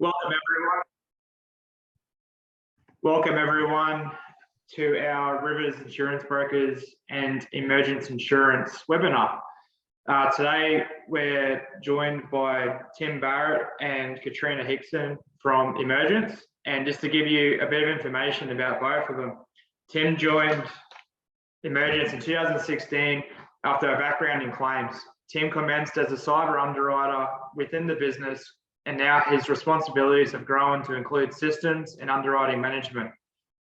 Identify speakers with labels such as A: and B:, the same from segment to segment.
A: Welcome everyone. Welcome everyone to our Rivers Insurance Brokers and Emergence Insurance webinar. Today we're joined by Tim Barrett and Katrina Hickson from Emergence. And just to give you a bit of information about both of them, Tim joined Emergence in 2016 after a background in claims. Tim commenced as a cyber underwriter within the business, and now his responsibilities have grown to include systems and underwriting management.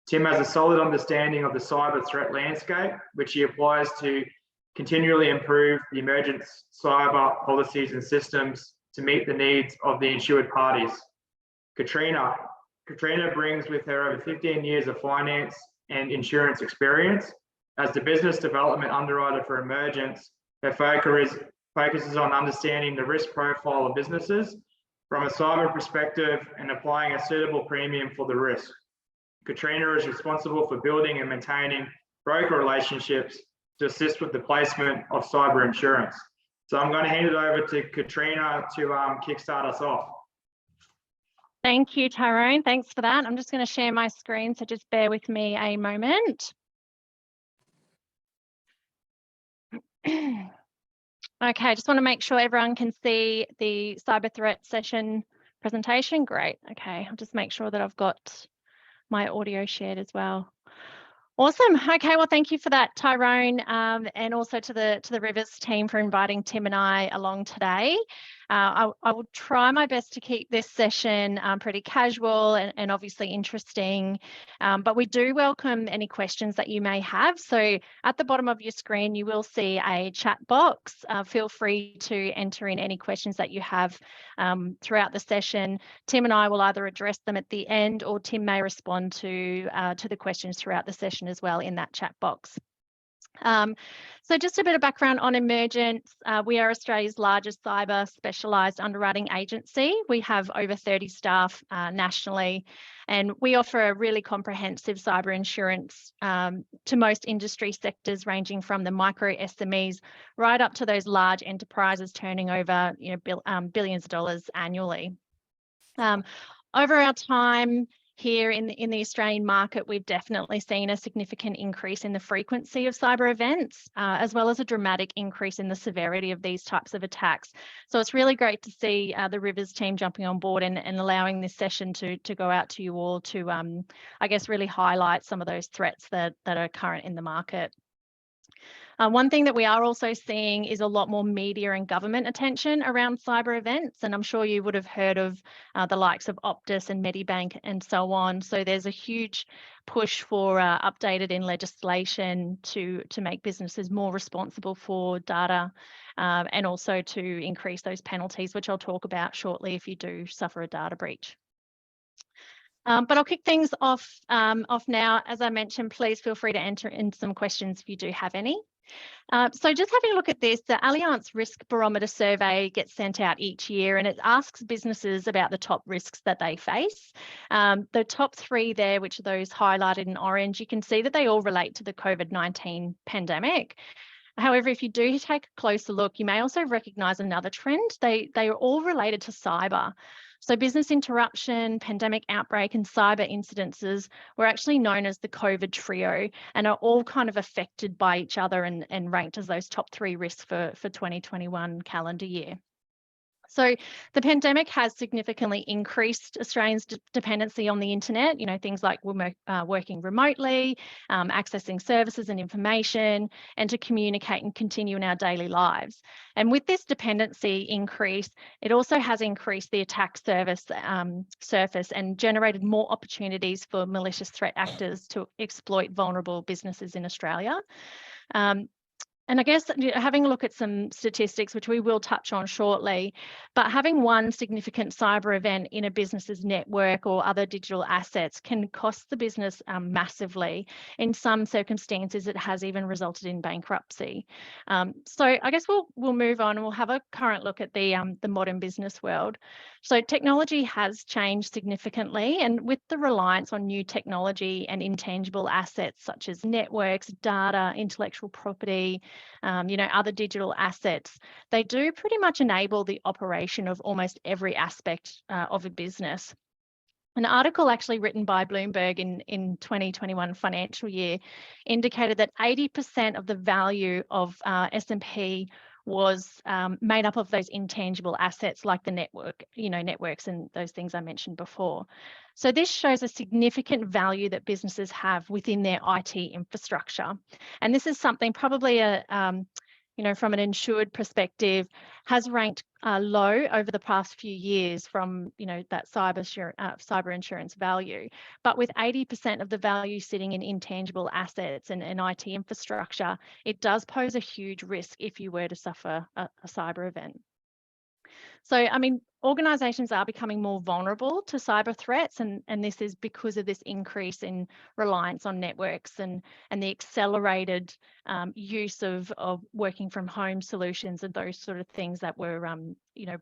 A: Tim has a solid understanding of the cyber threat landscape, which he applies to continually improve the Emergence cyber policies and systems to meet the needs of the insured parties. Katrina brings with her over 15 years of finance and insurance experience. As the business development underwriter for Emergence, her focuses on understanding the risk profile of businesses from a cyber perspective and applying a suitable premium for the risk. Katrina is responsible for building and maintaining broker relationships to assist with the placement of cyber insurance. So I'm going to hand it over to Katrina to kickstart us off.
B: Thank you, Tyrone. Thanks for that. I'm just going to share my screen, so just bear with me a moment. Okay, I just want to make sure everyone can see the cyber threat session presentation. Great. Okay, I'll just make sure that I've got my audio shared as well. Awesome. Okay, well, thank you for that, Tyrone, and also to the Rivers team for inviting Tim and I along today. I will try my best to keep this session pretty casual and obviously interesting, but we do welcome any questions that you may have. So at the bottom of your screen, you will see a chat box. Feel free to enter in any questions that you have throughout the session. Tim and I will either address them at the end, or Tim may respond to the questions throughout the session as well in that chat box. So just a bit of background on Emergence. We are Australia's largest cyber specialised underwriting agency. We have over 30 staff nationally, and we offer a really comprehensive cyber insurance to most industry sectors, ranging from the micro SMEs right up to those large enterprises turning over billions of dollars annually. Over our time here in the Australian market, we've definitely seen a significant increase in the frequency of cyber events, as well as a dramatic increase in the severity of these types of attacks. So it's really great to see the Rivers team jumping on board and allowing this session to go out to you all to, I guess, really highlight some of those threats that are current in the market. One thing that we are also seeing is a lot more media and government attention around cyber events, and I'm sure you would have heard of the likes of Optus and Medibank and so on. So there's a huge push for updated in legislation to make businesses more responsible for data, and also to increase those penalties, which I'll talk about shortly if you do suffer a data breach. But I'll kick things off now. As I mentioned, please feel free to enter in some questions if you do have any. So just having a look at this, the Allianz Risk Barometer survey gets sent out each year, and it asks businesses about the top risks that they face. The top three there, which are those highlighted in orange, you can see that they all relate to the COVID-19 pandemic. However, if you do take a closer look, you may also recognise another trend. They are all related to cyber. So business interruption, pandemic outbreak, and cyber incidences were actually known as the COVID trio, and are all kind of affected by each other and ranked as those top three risks for 2021 calendar year. So the pandemic has significantly increased Australians' dependency on the internet, things like working remotely, accessing services and information, and to communicate and continue in our daily lives. And with this dependency increase, it also has increased the attack surface and generated more opportunities for malicious threat actors to exploit vulnerable businesses in Australia. And I guess having a look at some statistics, which we will touch on shortly, but having one significant cyber event in a business's network or other digital assets can cost the business massively. In some circumstances, it has even resulted in bankruptcy. So I guess we'll move on and we'll have a current look at the modern business world. So technology has changed significantly, and with the reliance on new technology and intangible assets such as networks, data, intellectual property, other digital assets, they do pretty much enable the operation of almost every aspect of a business. An article actually written by Bloomberg in 2021 financial year indicated that 80% of the value of S&P was made up of those intangible assets like the networks and those things I mentioned before. So this shows a significant value that businesses have within their IT infrastructure. And this is something probably from an insured perspective, has ranked low over the past few years from, that cyber insurance value. But with 80% of the value sitting in intangible assets and IT infrastructure, it does pose a huge risk if you were to suffer a cyber event. So, organizations are becoming more vulnerable to cyber threats, and this is because of this increase in reliance on networks and the accelerated use of working from home solutions and those sort of things that were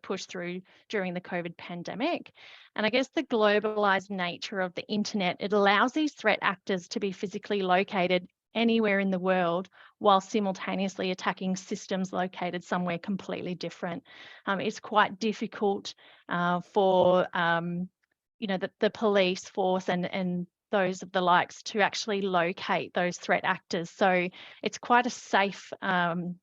B: pushed through during the COVID pandemic. And I guess the globalized nature of the internet, it allows these threat actors to be physically located anywhere in the world while simultaneously attacking systems located somewhere completely different. It's quite difficult for the police force and those of the likes to actually locate those threat actors. So it's quite a safe, I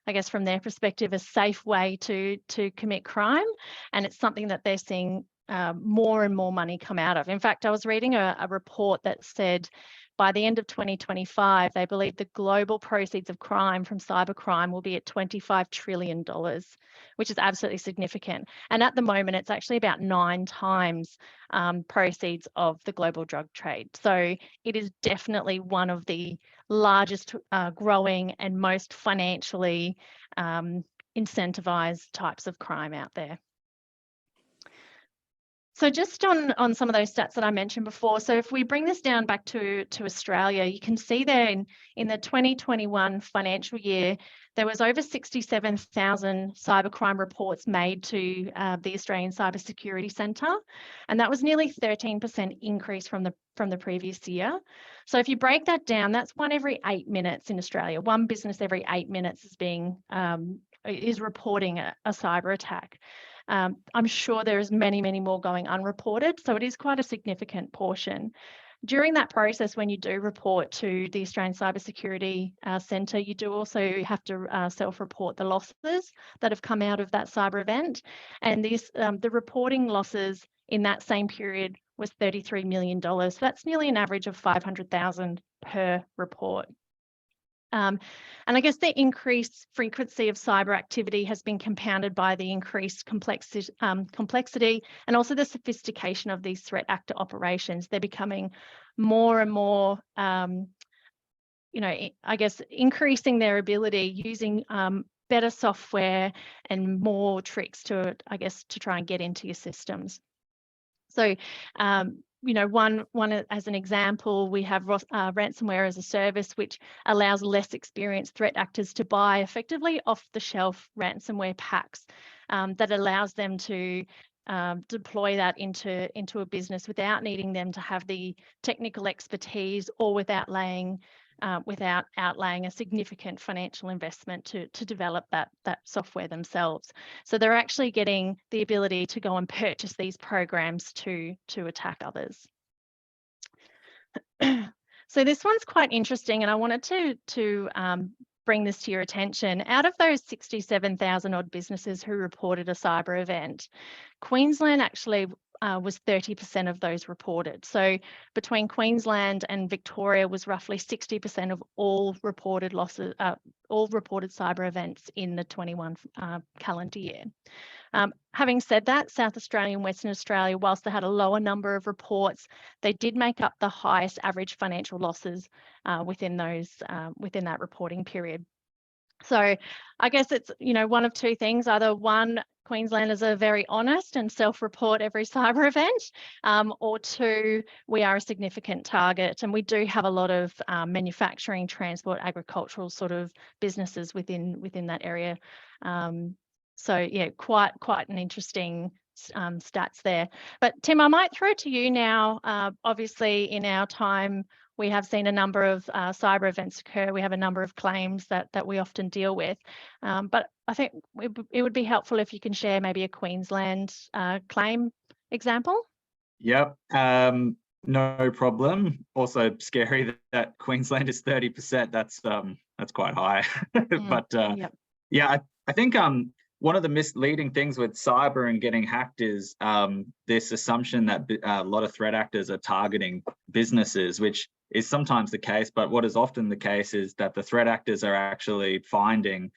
B: guess from their perspective, a safe way to commit crime, and it's something that they're seeing more and more money come out of. In fact, I was reading a report that said by the end of 2025, they believe the global proceeds of crime from cybercrime will be at $25 trillion, which is absolutely significant. And at the moment, it's actually about 9 times proceeds of the global drug trade. So it is definitely one of the largest growing and most financially incentivized types of crime out there. So just on some of those stats that I mentioned before, so if we bring this down back to Australia, you can see there in the 2021 financial year, there was over 67,000 cybercrime reports made to the Australian Cybersecurity Centre, and that was nearly 13% increase from the previous year. So if you break that down, that's 1 every 8 minutes in Australia. One business every 8 minutes is reporting a cyber attack. I'm sure there is many, many more going unreported, so it is quite a significant portion. During that process, when you do report to the Australian Cybersecurity Centre, you do also have to self-report the losses that have come out of that cyber event. And the reporting losses in that same period was $33 million. So that's nearly an average of $500,000 per report. And I guess the increased frequency of cyber activity has been compounded by the increased complexity and also the sophistication of these threat actor operations. They're becoming more and more, I guess, increasing their ability using better software and more tricks to try and get into your systems. So, one as an example, we have ransomware as a service, which allows less experienced threat actors to buy effectively off-the-shelf ransomware packs that allows them to deploy that into a business without needing them to have the technical expertise or without outlaying a significant financial investment to develop that software themselves. So they're actually getting the ability to go and purchase these programs to attack others. So this one's quite interesting, and I wanted to bring this to your attention. Out of those 67,000 odd businesses who reported a cyber event, Queensland actually was 30% of those reported. So between Queensland and Victoria was roughly 60% of all reported losses, all reported cyber events in the 21 calendar year. Having said that, South Australia and Western Australia, whilst they had a lower number of reports, they did make up the highest average financial losses within that reporting period. So I guess it's, one of two things. Either one, Queenslanders are very honest and self-report every cyber event, or two, we are a significant target, and we do have a lot of manufacturing, transport, agricultural sort of businesses within that area. So yeah, quite an interesting stats there. But Tim, I might throw to you now. Obviously, in our time, we have seen a number of cyber events occur. We have a number of claims that we often deal with. But I think it would be helpful if you can share maybe a Queensland claim example.
C: Yep, no problem. Also scary that Queensland is 30%. That's quite high. But
B: Yep.
C: yeah, I think one of the misleading things with cyber and getting hacked is this assumption that a lot of threat actors are targeting businesses, which is sometimes the case. But what is often the case is that the threat actors are actually finding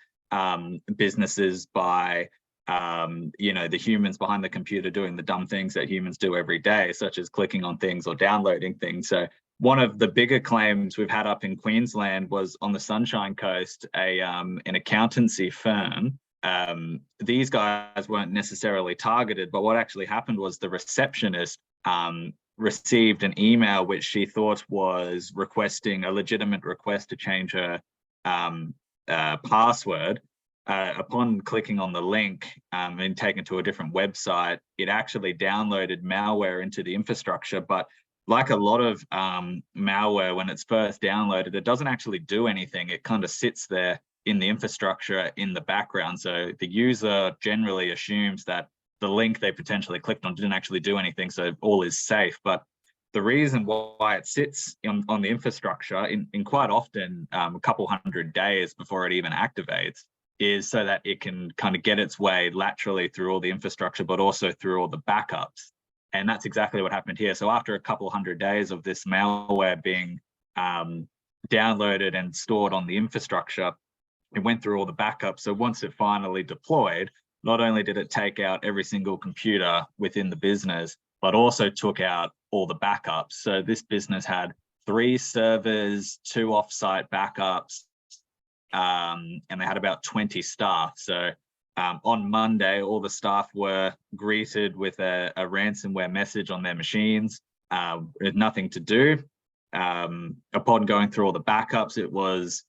C: businesses by the humans behind the computer doing the dumb things that humans do every day, such as clicking on things or downloading things. So one of the bigger claims we've had up in Queensland was on the Sunshine Coast, an accountancy firm. These guys weren't necessarily targeted, but what actually happened was the receptionist received an email which she thought was requesting a legitimate request to change her password. Upon clicking on the link and taken to a different website, it actually downloaded malware into the infrastructure. But like a lot of malware, when it's first downloaded, it doesn't actually do anything. It kind of sits there in the infrastructure in the background. So the user generally assumes that the link they potentially clicked on didn't actually do anything, so all is safe. But the reason why it sits on the infrastructure in quite often a couple hundred days before it even activates is so that it can kind of get its way laterally through all the infrastructure, but also through all the backups. And that's exactly what happened here. So after a couple hundred days of this malware being downloaded and stored on the infrastructure, it went through all the backups. So once it finally deployed, not only did it take out every single computer within the business, but also took out all the backups. So this business had 3 servers, 2 offsite backups, and they had about 20 staff. So on Monday, all the staff were greeted with a ransomware message on their machines. With nothing to do. Upon going through all the backups, it was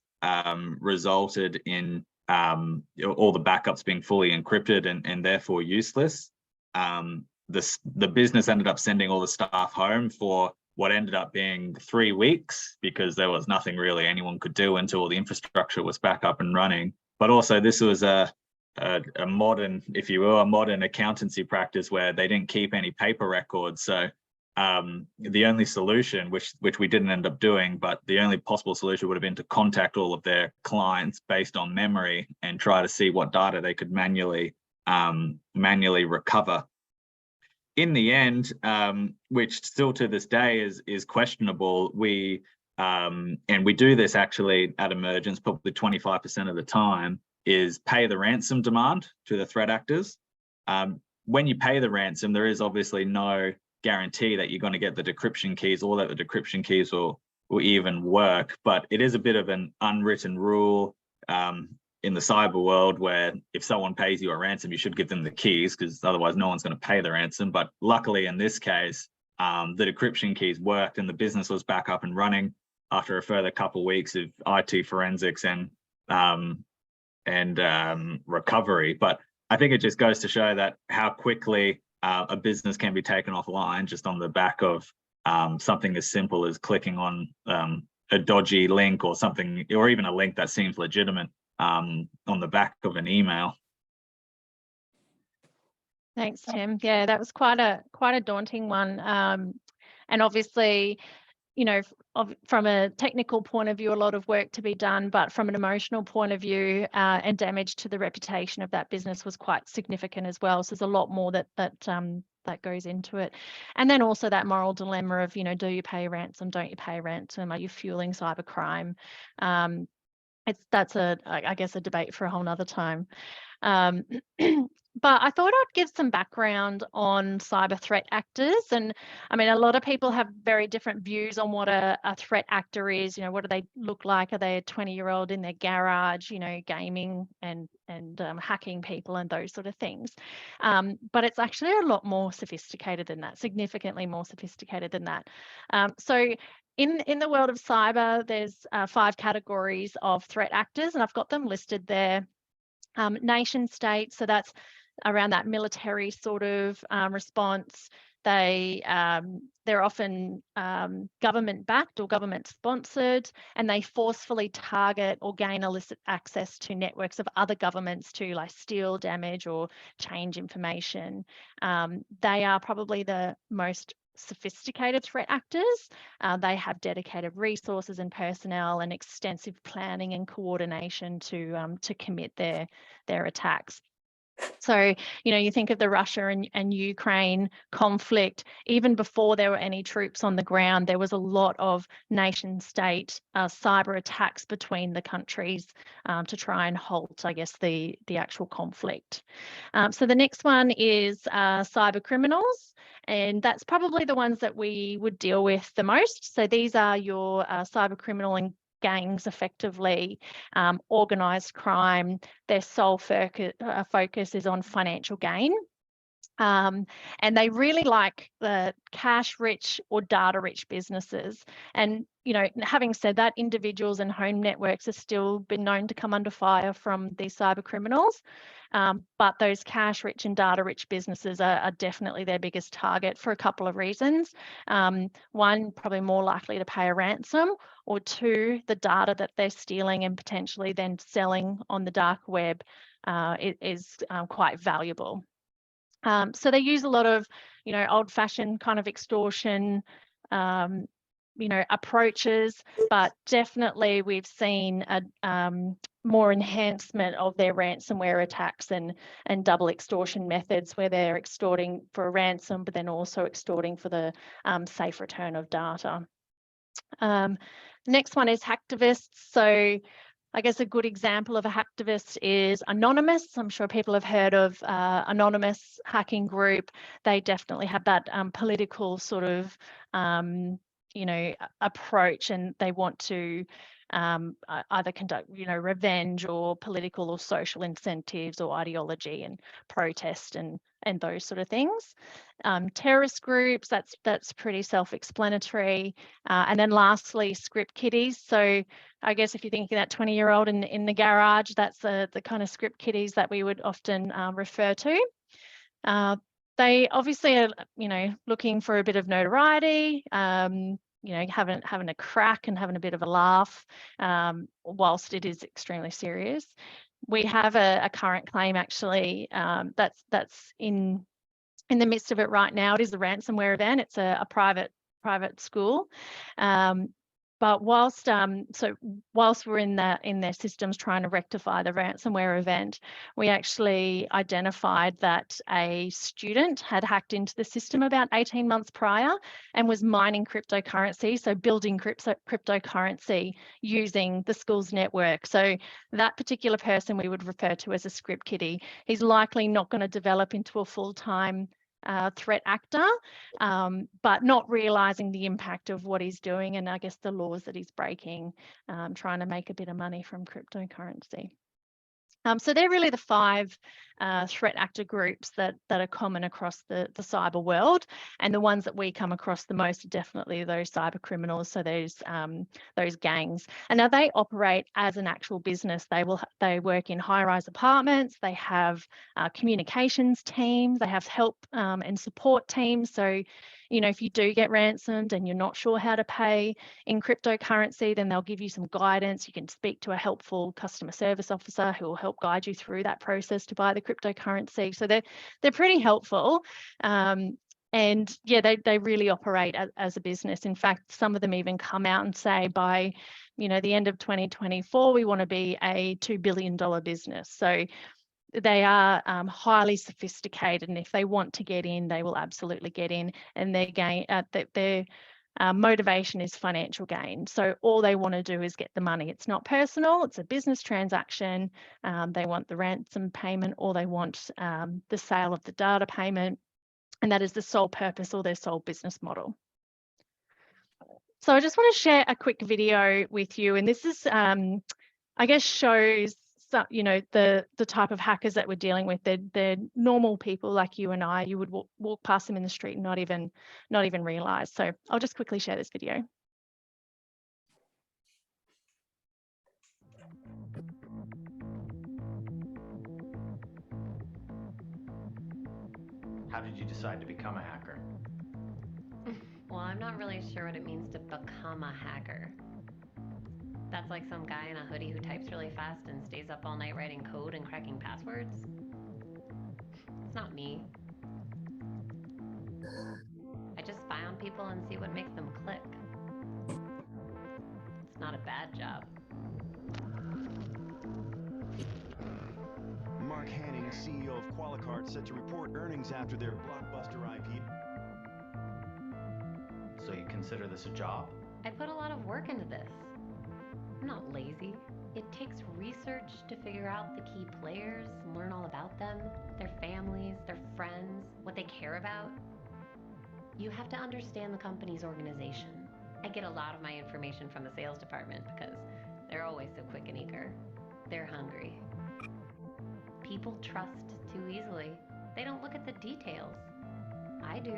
C: resulted in all the backups being fully encrypted and therefore useless. The business ended up sending all the staff home for what ended up being 3 weeks, because there was nothing really anyone could do until all the infrastructure was back up and running. But also this was a modern, if you will, a modern accountancy practice where they didn't keep any paper records. So the only solution, which we didn't end up doing, but the only possible solution would have been to contact all of their clients based on memory and try to see what data they could manually recover. In the end, which still to this day is questionable, and we do this actually at Emergence probably 25% of the time, is pay the ransom demand to the threat actors. When you pay the ransom, there is obviously no guarantee that you're going to get the decryption keys or that the decryption keys will even work, but it is a bit of an unwritten rule in the cyber world where if someone pays you a ransom, you should give them the keys, because otherwise no one's going to pay the ransom. But luckily in this case, the decryption keys worked and the business was back up and running after a further couple of weeks of IT forensics and recovery. But I think it just goes to show that how quickly a business can be taken offline just on the back of something as simple as clicking on a dodgy link or something, or even a link that seems legitimate on the back of an email.
B: Thanks, Tim. Yeah, that was quite a daunting one. And obviously, you know, from a technical point of view, a lot of work to be done, but from an emotional point of view, and damage to the reputation of that business was quite significant as well. So there's a lot more that goes into it. And then also that moral dilemma of, you know, do you pay ransom? Don't you pay ransom? Are you fueling cybercrime? That's I guess a debate for a whole nother time. But I thought I'd give some background on cyber threat actors. And I mean, a lot of people have very different views on what a threat actor is. You know, what do they look like? Are they a 20-year-old in their garage, you know, gaming and hacking people and those sort of things? But it's actually a lot more sophisticated than that, significantly more sophisticated than that. So in the world of cyber, there's 5 categories of threat actors, and I've got them listed there. Nation state, so that's around that military sort of response. They're often government backed or government sponsored, and they forcefully target or gain illicit access to networks of other governments to like steal, damage, or change information. They are probably the most sophisticated threat actors. They have dedicated resources and personnel and extensive planning and coordination to commit their attacks. So, you think of the Russia and Ukraine conflict, even before there were any troops on the ground, there was a lot of nation state cyber attacks between the countries to try and halt, I guess, the actual conflict. So the next one is cyber criminals, and that's probably the ones that we would deal with the most. So these are your cyber criminal and gangs, effectively organised crime. Their sole focus is on financial gain. And they really like the cash-rich or data-rich businesses. And, having said that, individuals and home networks have still been known to come under fire from these cyber criminals. But those cash-rich and data-rich businesses are definitely their biggest target for a couple of reasons. One, probably more likely to pay a ransom, or two, the data that they're stealing and potentially then selling on the dark web is quite valuable. So they use a lot of, old-fashioned kind of extortion, approaches, but definitely we've seen a more enhancement of their ransomware attacks and double extortion methods, where they're extorting for a ransom, but then also extorting for the safe return of data. The next one is hacktivists. So I guess a good example of a hacktivist is Anonymous. I'm sure people have heard of Anonymous hacking group. They definitely have that political sort of, approach, and they want to either conduct, revenge or political or social incentives or ideology and protest and those sort of things. Terrorist groups, that's pretty self-explanatory. And then lastly, script kiddies. So I guess if you're thinking that 20-year-old in the garage, that's the kind of script kiddies that we would often refer to. They obviously are, looking for a bit of notoriety, having a crack and having a bit of a laugh, whilst it is extremely serious. We have a current claim actually that's in the midst of it right now. It is a ransomware event. It's a private school. But whilst we're in their systems trying to rectify the ransomware event, we actually identified that a student had hacked into the system about 18 months prior and was mining cryptocurrency, so building cryptocurrency using the school's network. So that particular person we would refer to as a script kiddie. He's likely not going to develop into a full-time threat actor, but not realizing the impact of what he's doing and I guess the laws that he's breaking, trying to make a bit of money from cryptocurrency. So they're really the 5 threat actor groups that are common across the cyber world, and the ones that we come across the most are definitely those cyber criminals, so those gangs. And now they operate as an actual business. They work in high-rise apartments. They have communications teams. They have help and support teams. So if you do get ransomed and you're not sure how to pay in cryptocurrency, then they'll give you some guidance. You can speak to a helpful customer service officer who will help guide you through that process to buy the cryptocurrency. So they're pretty helpful. And yeah, they really operate as a business. In fact, some of them even come out and say by the end of 2024, we want to be a $2 billion business. So they are highly sophisticated, and if they want to get in, they will absolutely get in. And their motivation is financial gain. So all they want to do is get the money. It's not personal. It's a business transaction. They want the ransom payment, or they want the sale of the data payment, and that is the sole purpose or their sole business model. So I just want to share a quick video with you, and this is, I guess, shows the type of hackers that we're dealing with. They're normal people like you and I. You would walk past them in the street and not even realize. So I'll just quickly share this video.
D: How did you decide to become a hacker?
E: Well, I'm not really sure what it means to become a hacker. That's like some guy in a hoodie who types really fast and stays up all night writing code and cracking passwords. It's not me. I just spy on people and see what makes them click. It's not a bad job.
F: Mark Hanning, CEO of Qualicart, set to report earnings after their blockbuster IPO.
D: So you consider this a job?
E: I put a lot of work into this. I'm not lazy. It takes research to figure out the key players, learn all about them, their families, their friends, what they care about. You have to understand the company's organization. I get a lot of my information from the sales department because they're always so quick and eager. They're hungry. People trust too easily. They don't look at the details. I do.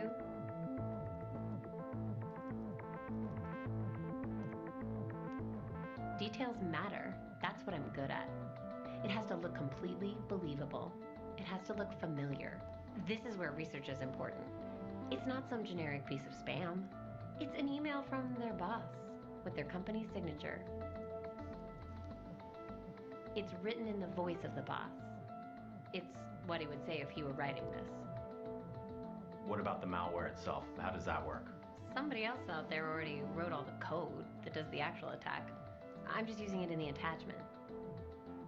E: Details matter. That's what I'm good at. It has to look completely believable. It has to look familiar. This is where research is important. It's not some generic piece of spam. It's an email from their boss with their company's signature. It's written in the voice of the boss. It's what he would say if he were writing this.
D: What about the malware itself? How does that work?
E: Somebody else out there already wrote all the code that does the actual attack. I'm just using it in the attachment.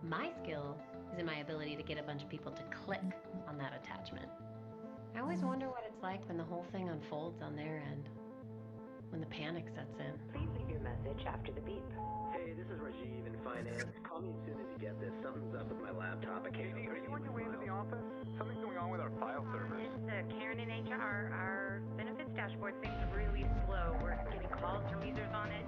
E: My skill is in my ability to get a bunch of people to click on that attachment. I always wonder what it's like when the whole thing unfolds on their end, when the panic sets in.
G: Please leave your message after the beep.
H: Hey, this is Rajiv in finance. Call me as soon as you get this. Something's up with my laptop. I can't.
I: Are you on your way into the office? Something's going on with our file servers.
G: It's Karen in HR. Our benefits dashboard seems really slow. We're getting calls from users on it.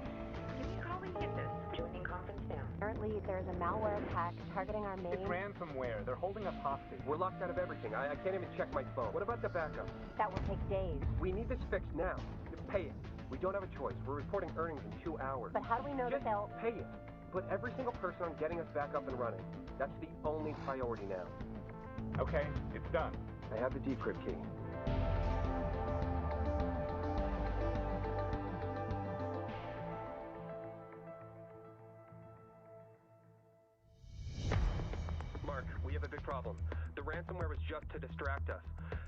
G: Give me a call when you get this. Joining conference now.
J: Apparently, there's a malware attack targeting our main.
I: It's ransomware. They're holding us hostage.
H: We're locked out of everything. I can't even check my phone. What about the backup?
J: That will take days.
H: We need this fixed now. Pay it. We don't have a choice. We're reporting earnings in 2 hours.
J: But how do we know that
H: Just
J: they'll...
H: pay it. Put every single person on getting us back up and running. That's the only priority now.
I: Okay, it's done.
H: I have the decrypt key. Mark, we have a big problem. The ransomware was just to distract us.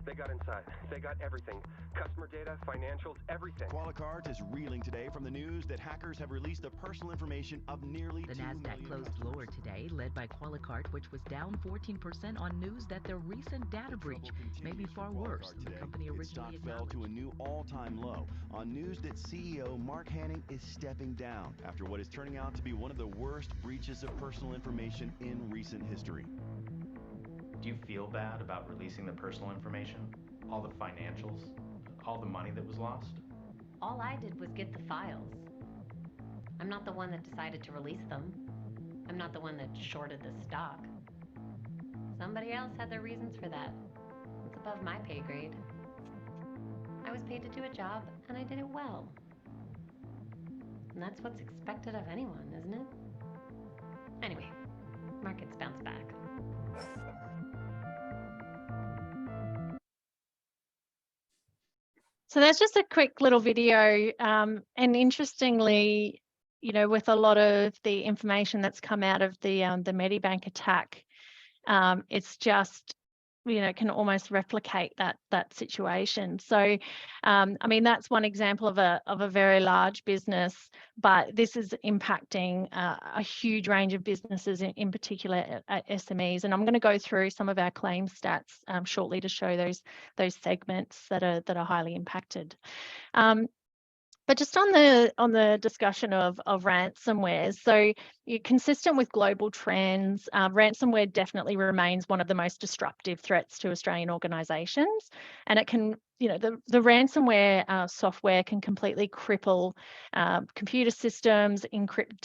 H: They got inside. They got everything. Customer data, financials, everything.
F: Qualicart is reeling today from the news that hackers have released the personal information of nearly
K: The
F: 2
K: Nasdaq
F: million
K: closed
F: customers.
K: lower today, led by Qualicart, which was down 14% on news that their recent data breach may be far worse than the company
F: Its stock
K: originally
F: fell to a
K: acknowledged.
F: new all-time low on news that CEO Mark Hanning is stepping down after what is turning out to be one of the worst breaches of personal information in recent history.
D: Do you feel bad about releasing the personal information? All the financials? All the money that was lost?
E: All I did was get the files. I'm not the one that decided to release them. I'm not the one that shorted the stock. Somebody else had their reasons for that. It's above my pay grade. I was paid to do a job, and I did it well. And that's what's expected of anyone, isn't it? Anyway, markets bounce back.
B: So that's just a quick little video. And interestingly, you know, with a lot of the information that's come out of the Medibank attack, it's just, you know, can almost replicate that situation. So, I mean, that's one example of a very large business, but this is impacting a huge range of businesses, in particular SMEs. And I'm going to go through some of our claim stats shortly to show those segments that are highly impacted. But just on the discussion of ransomware, so consistent with global trends, ransomware definitely remains one of the most disruptive threats to Australian organisations, and it can, you know, the ransomware software can completely cripple computer systems, encrypt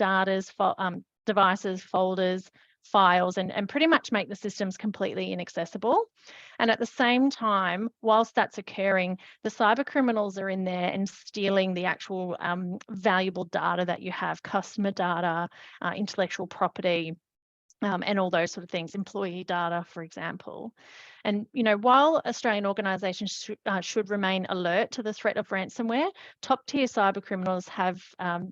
B: devices, folders, files, and pretty much make the systems completely inaccessible. And at the same time, whilst that's occurring, the cyber criminals are in there and stealing the actual valuable data that you have, customer data, intellectual property, and all those sort of things, employee data, for example. And, while Australian organisations should remain alert to the threat of ransomware, top-tier cyber criminals have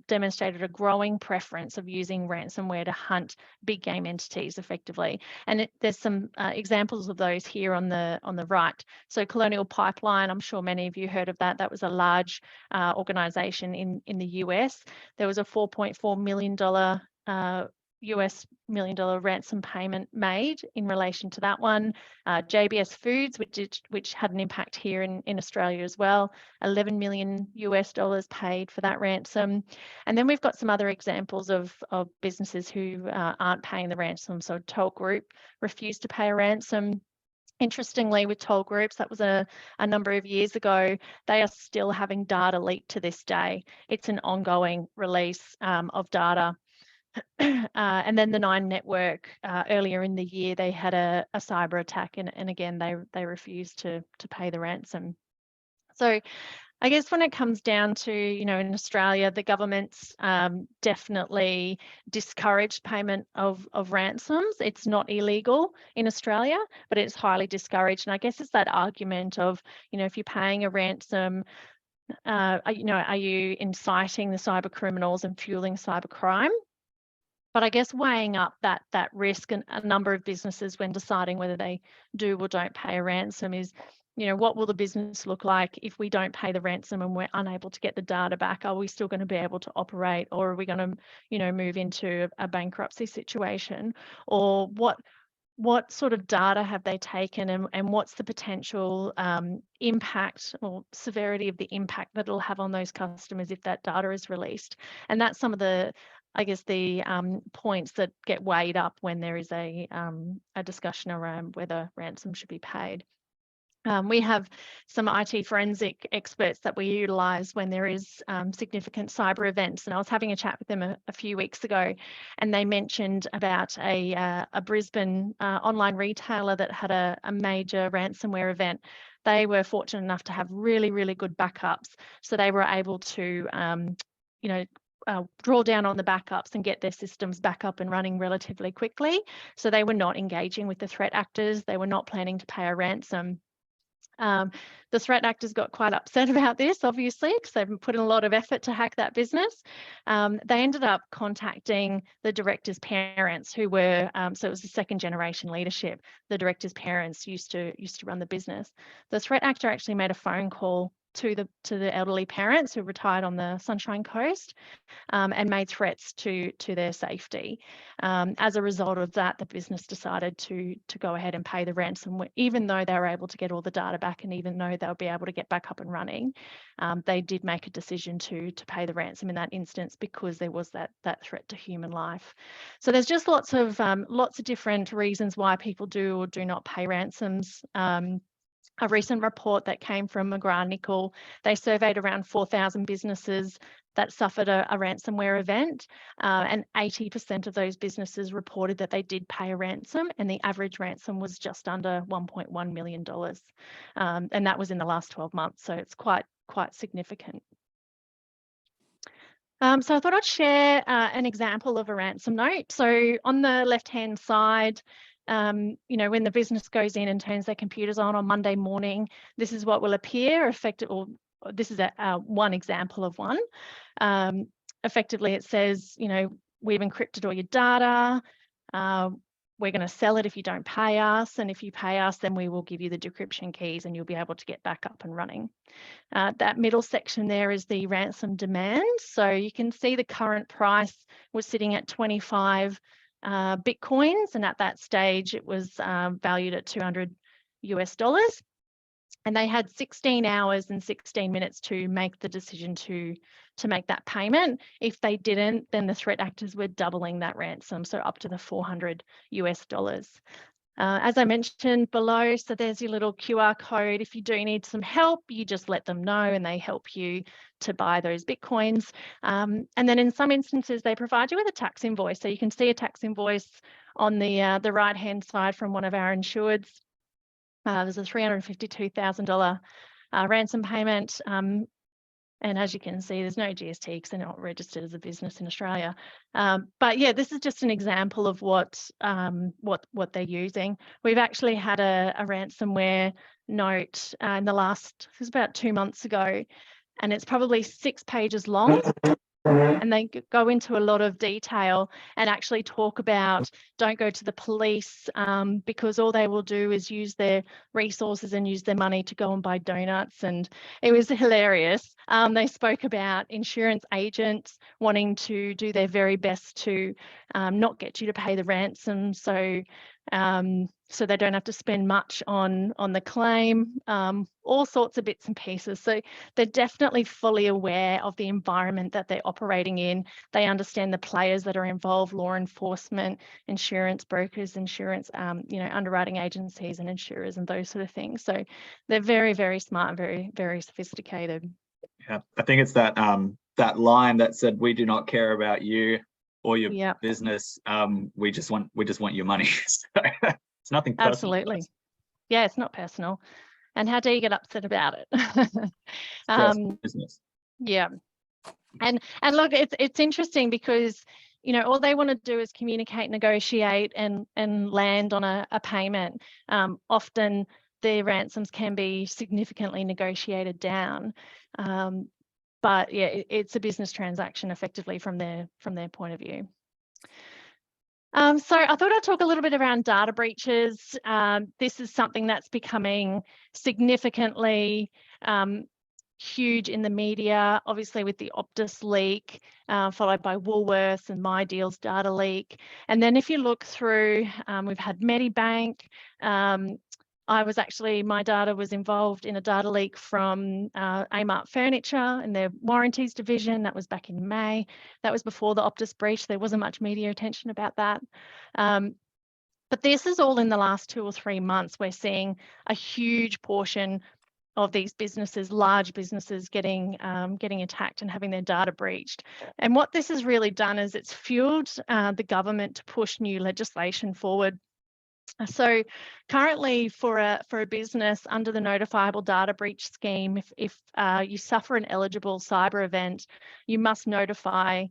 B: demonstrated a growing preference of using ransomware to hunt big game entities effectively. And there's some examples of those here on the right. So Colonial Pipeline, I'm sure many of you heard of that. That was a large organisation in the US. There was a $4.4 million US $1 million ransom payment made in relation to that one. JBS Foods, which had an impact here in Australia as well, $11 million US paid for that ransom. And then we've got some other examples of businesses who aren't paying the ransom. So Toll Group refused to pay a ransom. Interestingly, with Toll Groups, that was a number of years ago, they are still having data leaked to this day. It's an ongoing release of data. And then the Nine Network, earlier in the year, they had a cyber attack, and again, they refused to pay the ransom. So I guess when it comes down to, in Australia, the government's definitely discouraged payment of ransoms. It's not illegal in Australia, but it's highly discouraged. And I guess it's that argument of, if you're paying a ransom, are you inciting the cyber criminals and fueling cybercrime? But I guess weighing up that risk, and a number of businesses, when deciding whether they do or don't pay a ransom, is, what will the business look like if we don't pay the ransom and we're unable to get the data back? Are we still going to be able to operate, or are we going to, move into a bankruptcy situation? Or what sort of data have they taken, and what's the potential impact or severity of the impact that it'll have on those customers if that data is released? And that's some of the, I guess, the points that get weighed up when there is a discussion around whether ransom should be paid. We have some IT forensic experts that we utilise when there is significant cyber events, and I was having a chat with them a few weeks ago, and they mentioned about a Brisbane online retailer that had a major ransomware event. They were fortunate enough to have really, really good backups, so they were able to, draw down on the backups and get their systems back up and running relatively quickly. So they were not engaging with the threat actors. They were not planning to pay a ransom. The threat actors got quite upset about this, obviously, because they've put in a lot of effort to hack that business. They ended up contacting the director's parents, who were, so it was the second generation leadership. The director's parents used to run the business. The threat actor actually made a phone call to the elderly parents who retired on the Sunshine Coast, and made threats to their safety. As a result of that, the business decided to go ahead and pay the ransom, even though they were able to get all the data back, and even though they'll be able to get back up and running. They did make a decision to pay the ransom in that instance, because there was that threat to human life. So there's just lots of different reasons why people do or do not pay ransoms. A recent report that came from McGrath-Nicol, they surveyed around 4,000 businesses that suffered a ransomware event, and 80% of those businesses reported that they did pay a ransom, and the average ransom was just under $1.1 million. And that was in the last 12 months, so it's quite significant. So I thought I'd share an example of a ransom note. So on the left-hand side, when the business goes in and turns their computers on Monday morning, this is what will appear. This is one example of one. Effectively, it says, we've encrypted all your data. We're going to sell it if you don't pay us. And if you pay us, then we will give you the decryption keys and you'll be able to get back up and running. That middle section there is the ransom demand. So you can see the current price was sitting at 25 Bitcoins, and at that stage it was valued at $200 US. And they had 16 hours and 16 minutes to make the decision to make that payment. If they didn't, then the threat actors were doubling that ransom, so up to the $400 US. As I mentioned below, so there's your little QR code. If you do need some help, you just let them know and they help you to buy those Bitcoins. And then in some instances, they provide you with a tax invoice. So you can see a tax invoice on the right-hand side from one of our insureds. There's a $352,000 ransom payment. And as you can see, there's no GST because they're not registered as a business in Australia. But yeah, this is just an example of what they're using. We've actually had a ransomware note in the last, it was about 2 months ago, and it's probably 6 pages long. And they go into a lot of detail and actually talk about don't go to the police because all they will do is use their resources and use their money to go and buy donuts. And it was hilarious. They spoke about insurance agents wanting to do their very best to not get you to pay the ransom. So they don't have to spend much on the claim, all sorts of bits and pieces. So they're definitely fully aware of the environment that they're operating in. They understand the players that are involved, law enforcement, insurance brokers, insurance, underwriting agencies and insurers and those sort of things. So they're very, very smart and very, very sophisticated.
C: Yeah, I think it's that that line that said, "We do not care about you or your business. We just want your money." So, it's nothing personal.
B: Absolutely. Yeah, it's not personal. And how dare you get upset about it?
C: Business.
B: Yeah. And look, it's interesting because, all they want to do is communicate, negotiate, and land on a payment. Often the ransoms can be significantly negotiated down. But yeah, it's a business transaction effectively from their point of view. So I thought I'd talk a little bit around data breaches. This is something that's becoming significantly huge in the media, obviously with the Optus leak, followed by Woolworths and MyDeal's data leak. And then if you look through, we've had Medibank. My data was involved in a data leak from Amart Furniture and their warranties division. That was back in May. That was before the Optus breach. There wasn't much media attention about that. But this is all in the last 2 or 3 months. We're seeing a huge portion of these businesses, large businesses, getting attacked and having their data breached. And what this has really done is it's fueled the government to push new legislation forward. So currently for a business under the notifiable data breach scheme, if you suffer an eligible cyber event, you must notify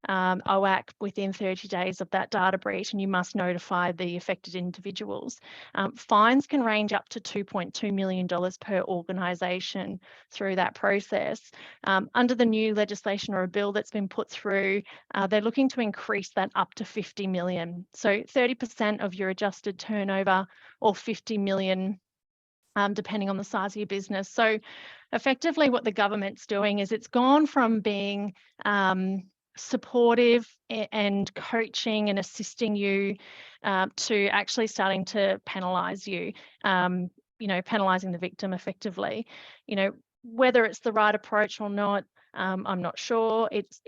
B: OAC within 30 days of that data breach, and you must notify the affected individuals. Fines can range up to $2.2 million per organisation through that process. Under the new legislation or a bill that's been put through, they're looking to increase that up to 50 million. So 30% of your adjusted turnover or 50 million, depending on the size of your business. So effectively what the government's doing is it's gone from being supportive and coaching and assisting you to actually starting to penalise you, penalising the victim effectively. Whether it's the right approach or not, I'm not sure. It's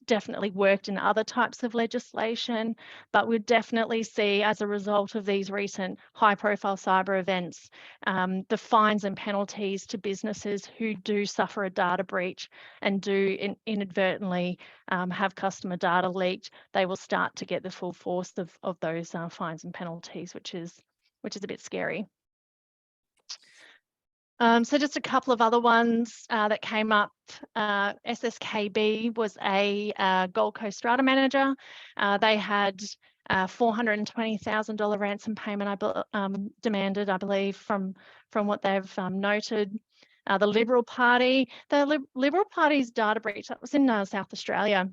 B: definitely worked in other types of legislation, but we'd definitely see as a result of these recent high-profile cyber events, the fines and penalties to businesses who do suffer a data breach and do inadvertently have customer data leaked. They will start to get the full force of those fines and penalties, which is a bit scary. So just a couple of other ones that came up. SSKB was a Gold Coast strata manager. They had $420,000 ransom payment demanded, I believe, from what they've noted. The Liberal Party's data breach, that was in South Australia.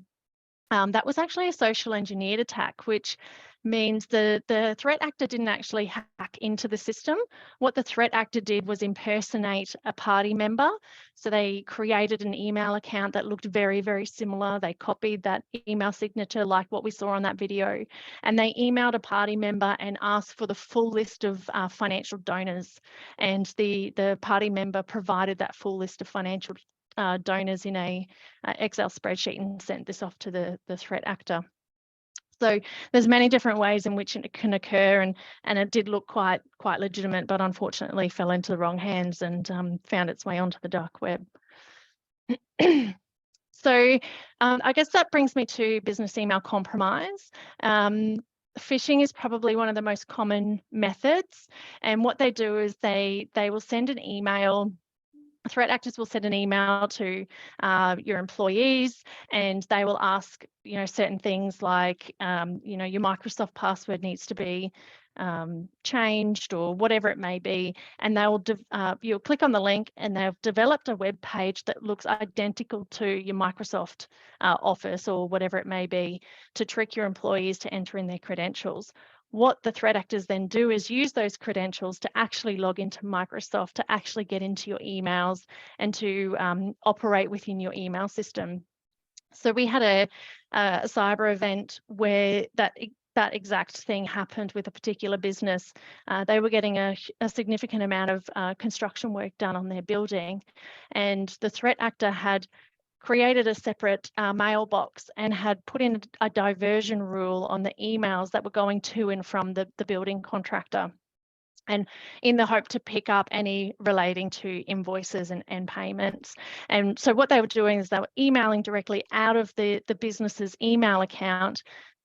B: That was actually a social engineered attack, which means the threat actor didn't actually hack into the system. What the threat actor did was impersonate a party member. So they created an email account that looked very, very similar. They copied that email signature like what we saw on that video. And they emailed a party member and asked for the full list of financial donors. And the party member provided that full list of financial donors in a Excel spreadsheet and sent this off to the threat actor. So there's many different ways in which it can occur, and it did look quite legitimate, but unfortunately fell into the wrong hands and found its way onto the dark web. So I guess that brings me to business email compromise. Phishing is probably one of the most common methods, and what they do is they will send an email threat actors will send an email to your employees, and they will ask, certain things like, your Microsoft password needs to be changed or whatever it may be. And they will, you'll click on the link, and they've developed a web page that looks identical to your Microsoft Office or whatever it may be, to trick your employees to enter in their credentials. What the threat actors then do is use those credentials to actually log into Microsoft, to actually get into your emails and to operate within your email system. So we had a cyber event where that exact thing happened with a particular business. They were getting a significant amount of construction work done on their building, and the threat actor had created a separate mailbox and had put in a diversion rule on the emails that were going to and from the building contractor, and in the hope to pick up any relating to invoices and payments. And so what they were doing is they were emailing directly out of the business's email account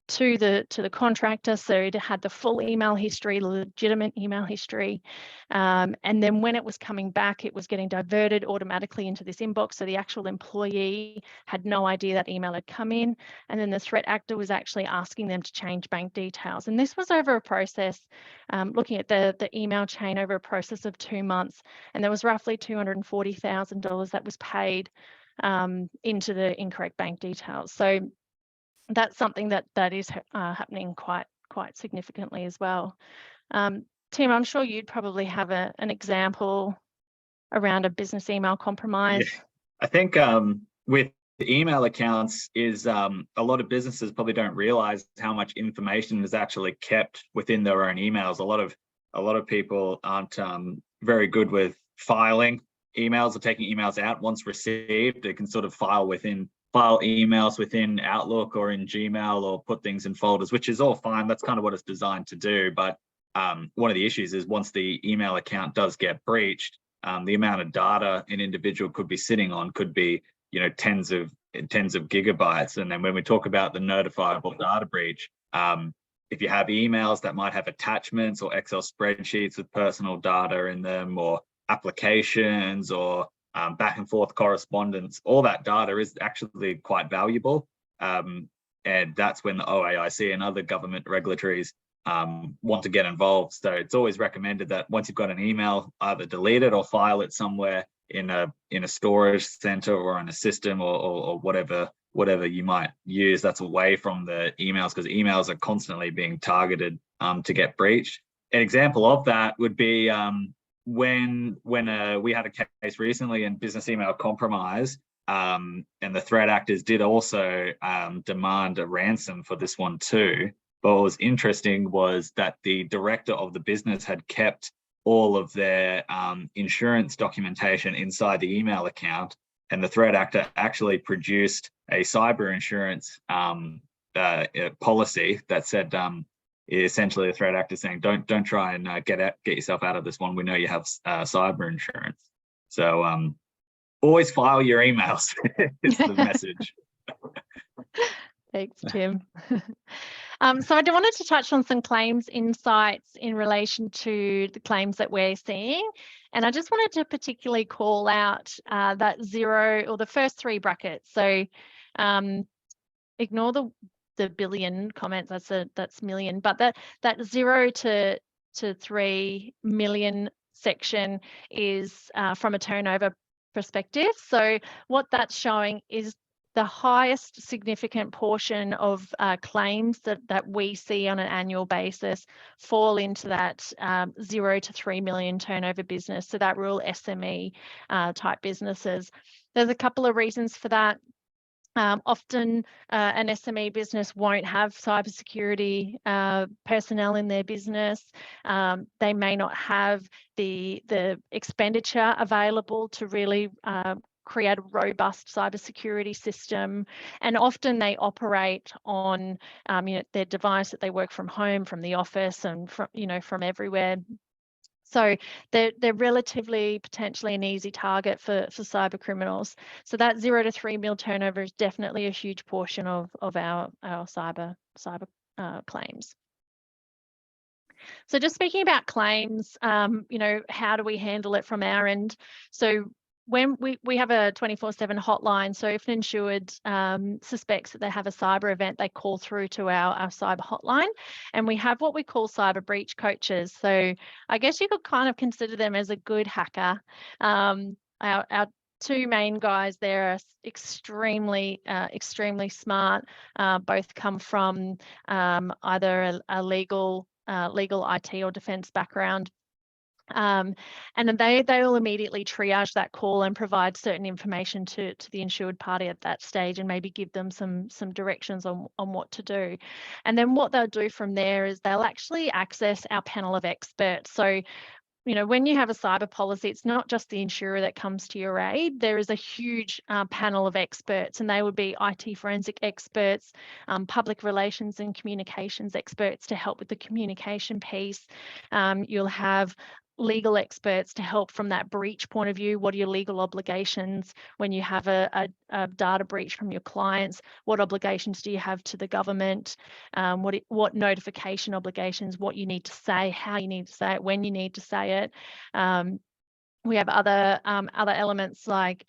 B: to the contractor, so it had the full email history, legitimate email history, and then when it was coming back, it was getting diverted automatically into this inbox, so the actual employee had no idea that email had come in, and then the threat actor was actually asking them to change bank details. And this was over a process, looking at the email chain over a process of 2 months, and there was roughly $240,000 that was paid into the incorrect bank details. So that's something that is happening quite significantly as well. Tim, I'm sure you'd probably have an example around a business email compromise.
C: Yeah. I think with email accounts is a lot of businesses probably don't realize how much information is actually kept within their own emails. A lot of people aren't very good with filing emails or taking emails out once received. They can sort of file emails within Outlook or in Gmail, or put things in folders, which is all fine. That's kind of what it's designed to do. But one of the issues is once the email account does get breached, the amount of data an individual could be sitting on could be, tens of gigabytes. And then when we talk about the notifiable data breach, if you have emails that might have attachments or Excel spreadsheets with personal data in them, or applications, or back and forth correspondence, all that data is actually quite valuable. And that's when the OAIC and other government regulatories want to get involved. So it's always recommended that once you've got an email, either delete it or file it somewhere in a storage center or in a system, or whatever you might use that's away from the emails, because emails are constantly being targeted to get breached. An example of that would be when we had a case recently in business email compromise, and the threat actors did also demand a ransom for this one too. But what was interesting was that the director of the business had kept all of their insurance documentation inside the email account, and the threat actor actually produced a cyber insurance policy that said, essentially the threat actor saying, don't try and get yourself out of this one. We know you have cyber insurance. So always file your emails. It's the message.
B: Thanks, Tim. So I wanted to touch on some claims insights in relation to the claims that we're seeing. And I just wanted to particularly call out that 0 or the first 3 brackets. So ignore the billion comments, that's million, but that 0 to 3 million section is from a turnover perspective. So what that's showing is the highest significant portion of claims that we see on an annual basis fall into that 0 to 3 million turnover business, so that rural SME type businesses. There's a couple of reasons for that. Often an SME business won't have cybersecurity personnel in their business. They may not have the expenditure available to really create a robust cybersecurity system, and often they operate on their device that they work from home, from the office, and from everywhere. So they're relatively potentially an easy target for cyber criminals. So that 0 to 3 mil turnover is definitely a huge portion of our cyber claims. So just speaking about claims, how do we handle it from our end? So when we have a 24/7 hotline, so if an insured suspects that they have a cyber event, they call through to our cyber hotline, and we have what we call cyber breach coaches. So I guess you could kind of consider them as a good hacker. Our two main guys there are extremely smart. Both come from either a legal IT or defense background. And then they will immediately triage that call and provide certain information to the insured party at that stage, and maybe give them some directions on what to do. And then what they'll do from there is they'll actually access our panel of experts. So, you know, when you have a cyber policy, it's not just the insurer that comes to your aid. There is a huge panel of experts, and they would be IT forensic experts, public relations and communications experts to help with the communication piece. You'll have legal experts to help from that breach point of view. What are your legal obligations when you have a data breach from your clients? What obligations do you have to the government? What notification obligations, what you need to say, how you need to say it, when you need to say it. We have other elements like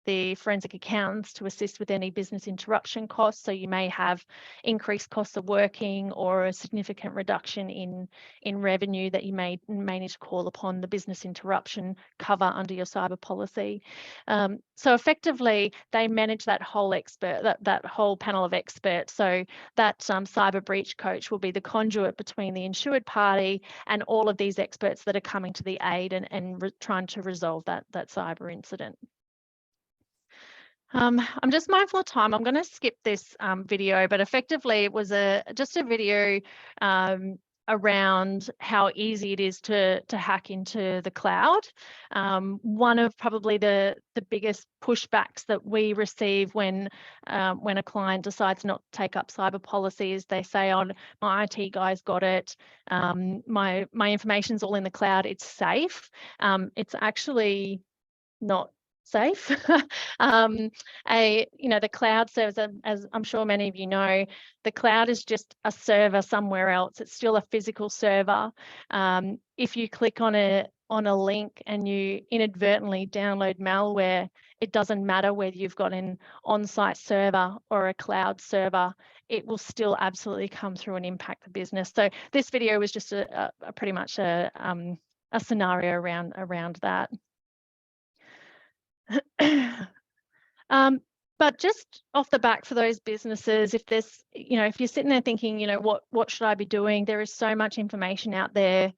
B: the forensic accountants to assist with any business interruption costs. So you may have increased costs of working or a significant reduction in revenue that you may need to call upon the business interruption cover under your cyber policy. So effectively, they manage that whole that whole panel of experts. So that cyber breach coach will be the conduit between the insured party and all of these experts that are coming to the aid and trying to resolve that cyber incident. I'm just mindful of time. I'm going to skip this video, but effectively it was just a video around how easy it is to hack into the cloud. One of probably the biggest pushbacks that we receive when a client decides not to take up cyber policy is they say, "Oh, my IT guy's got it. My information's all in the cloud. It's safe." It's actually not safe. The cloud serves, as I'm sure many of you know, the cloud is just a server somewhere else. It's still a physical server. If you click on a link and you inadvertently download malware, it doesn't matter whether you've got an on-site server or a cloud server, it will still absolutely come through and impact the business. So this video was just a pretty much a scenario around that. But just off the back for those businesses, if there's, if you're sitting there thinking, what should I be doing? There is so much information out there,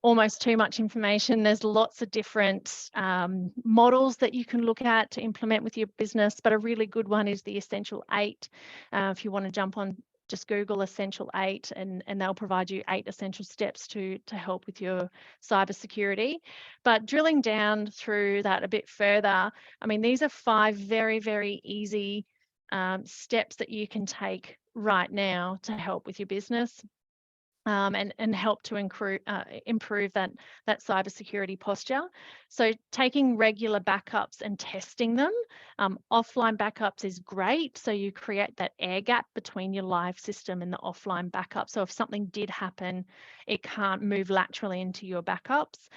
B: almost too much information. There's lots of different models that you can look at to implement with your business, but a really good one is the Essential 8. If you want to jump on, just Google Essential 8 and they'll provide you 8 essential steps to help with your cybersecurity. But drilling down through that a bit further, I mean, these are 5 very, very easy steps that you can take right now to help with your business. And help to improve that cybersecurity posture. So taking regular backups and testing them. Offline backups is great. So you create that air gap between your live system and the offline backup. So if something did happen, it can't move laterally into your backups.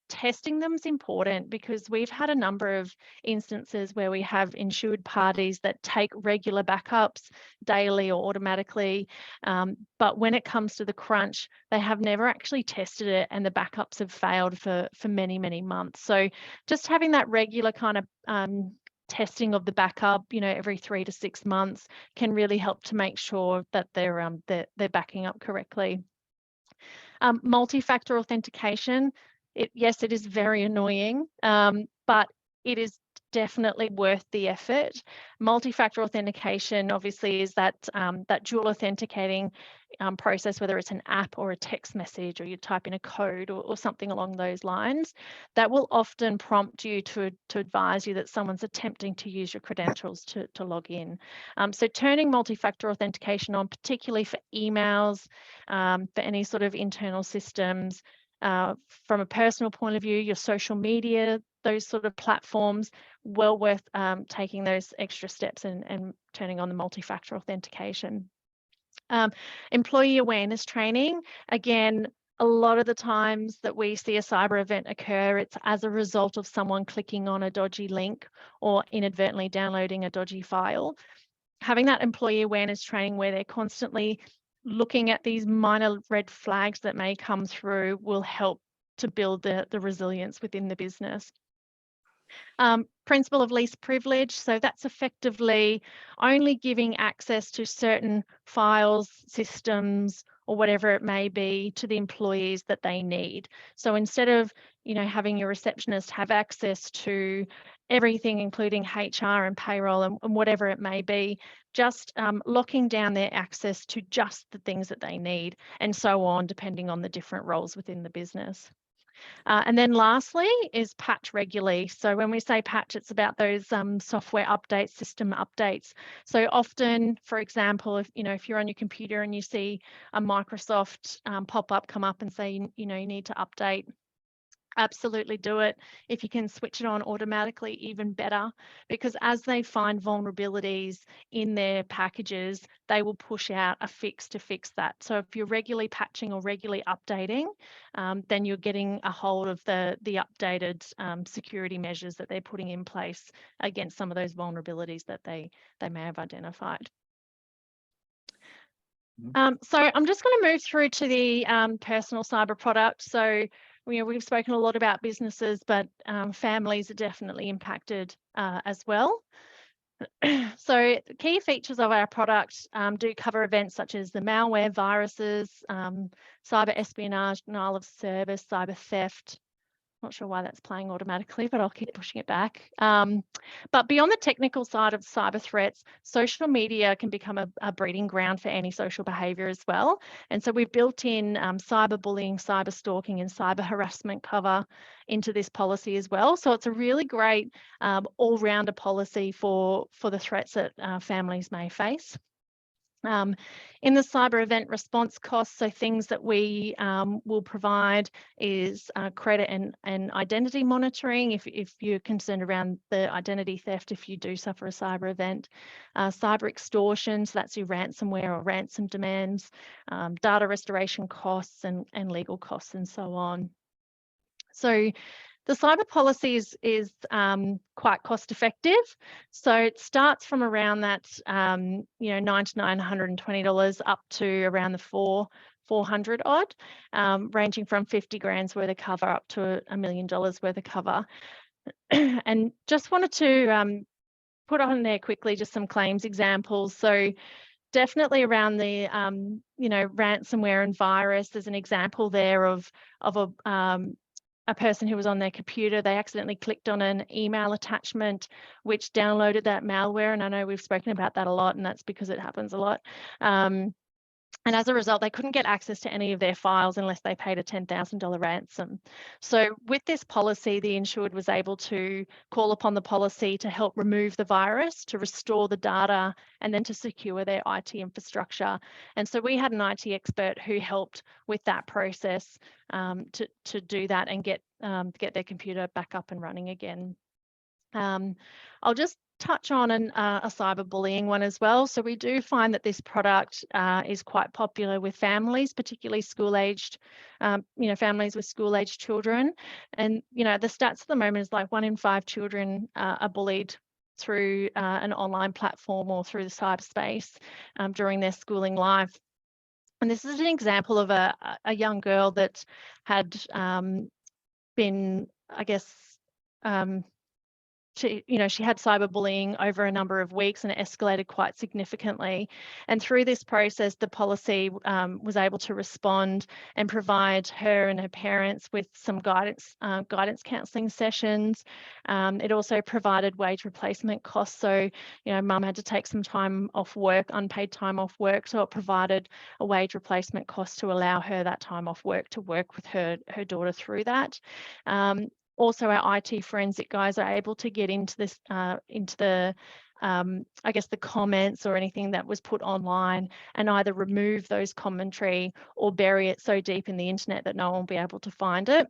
B: Testing them is important because we've had a number of instances where we have insured parties that take regular backups daily or automatically, but when it comes to the crunch, they have never actually tested it and the backups have failed for many, many months. So just having that regular kind of testing of the backup, every 3 to 6 months can really help to make sure that they're backing up correctly. Multi-factor authentication. Yes, it is very annoying, but it is definitely worth the effort. Multi-factor authentication obviously is that dual authenticating process, whether it's an app or a text message or you type in a code or something along those lines, that will often prompt you to advise you that someone's attempting to use your credentials to log in. So turning multi-factor authentication on, particularly for emails, for any sort of internal systems, from a personal point of view, your social media, those sort of platforms, well worth taking those extra steps and turning on the multi-factor authentication. Employee awareness training, again, a lot of the times that we see a cyber event occur, it's as a result of someone clicking on a dodgy link or inadvertently downloading a dodgy file. Having that employee awareness training where they're constantly looking at these minor red flags that may come through will help to build the resilience within the business. Principle of least privilege. So that's effectively only giving access to certain files, systems, or whatever it may be to the employees that they need. So instead of, having your receptionist have access to everything, including HR and payroll and whatever it may be, just locking down their access to just the things that they need, and so on, depending on the different roles within the business. And then lastly is patch regularly. So when we say patch, it's about those software updates, system updates. So often, for example, if you're on your computer and you see a Microsoft pop-up come up and say, you need to update, absolutely do it. If you can switch it on automatically, even better, because as they find vulnerabilities in their packages, they will push out a fix to fix that. So if you're regularly patching or regularly updating, then you're getting a hold of the updated security measures that they're putting in place against some of those vulnerabilities that they may have identified. So I'm just going to move through to the personal cyber product. So we've spoken a lot about businesses, but families are definitely impacted as well. So key features of our product do cover events such as the malware, viruses, cyber espionage, denial of service, cyber theft. Not sure why that's playing automatically, but I'll keep pushing it back. But beyond the technical side of cyber threats, social media can become a breeding ground for antisocial behaviour as well. And so we've built in cyberbullying, cyber stalking, and cyber harassment cover into this policy as well. So it's a really great all-rounder policy for the threats that families may face. In the cyber event response costs, so things that we will provide is credit and identity monitoring if you're concerned around the identity theft if you do suffer a cyber event, cyber extortion, so that's your ransomware or ransom demands, data restoration costs and legal costs and so on. So the cyber policy is quite cost effective. So it starts from around that, $99, $120 up to around the $400 odd, ranging from 50 grand's worth of cover up to $1 million worth of cover. And just wanted to put on there quickly just some claims examples. So definitely around the, ransomware and virus, there's an example there of a person who was on their computer, they accidentally clicked on an email attachment, which downloaded that malware. And I know we've spoken about that a lot, and that's because it happens a lot. And as a result, they couldn't get access to any of their files unless they paid a $10,000 ransom. So with this policy, the insured was able to call upon the policy to help remove the virus, to restore the data, and then to secure their IT infrastructure. And so we had an IT expert who helped with that process to do that and get their computer back up and running again. I'll just touch on a cyberbullying one as well. So we do find that this product is quite popular with families, particularly school-aged, families with school-aged children. And, the stats at the moment is like 1 in 5 children are bullied through an online platform or through the cyberspace during their schooling life. And this is an example of a young girl that had been, I guess, she had cyberbullying over a number of weeks, and it escalated quite significantly. And through this process, the policy was able to respond and provide her and her parents with some guidance counselling sessions. It also provided wage replacement costs. So, mum had to take some time off work, unpaid time off work. So it provided a wage replacement cost to allow her that time off work to work with her daughter through that. Also, our IT forensic guys are able to get into this, into the comments or anything that was put online, and either remove those commentary or bury it so deep in the internet that no one will be able to find it.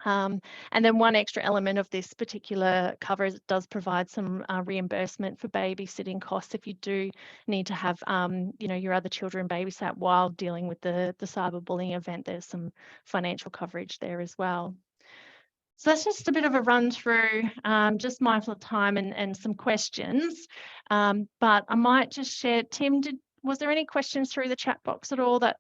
B: And then one extra element of this particular cover is it does provide some reimbursement for babysitting costs if you do need to have, your other children babysat while dealing with the cyberbullying event. There's some financial coverage there as well. So that's just a bit of a run through, just mindful of time and some questions. But I might just share, Tim, was there any questions through the chat box at all that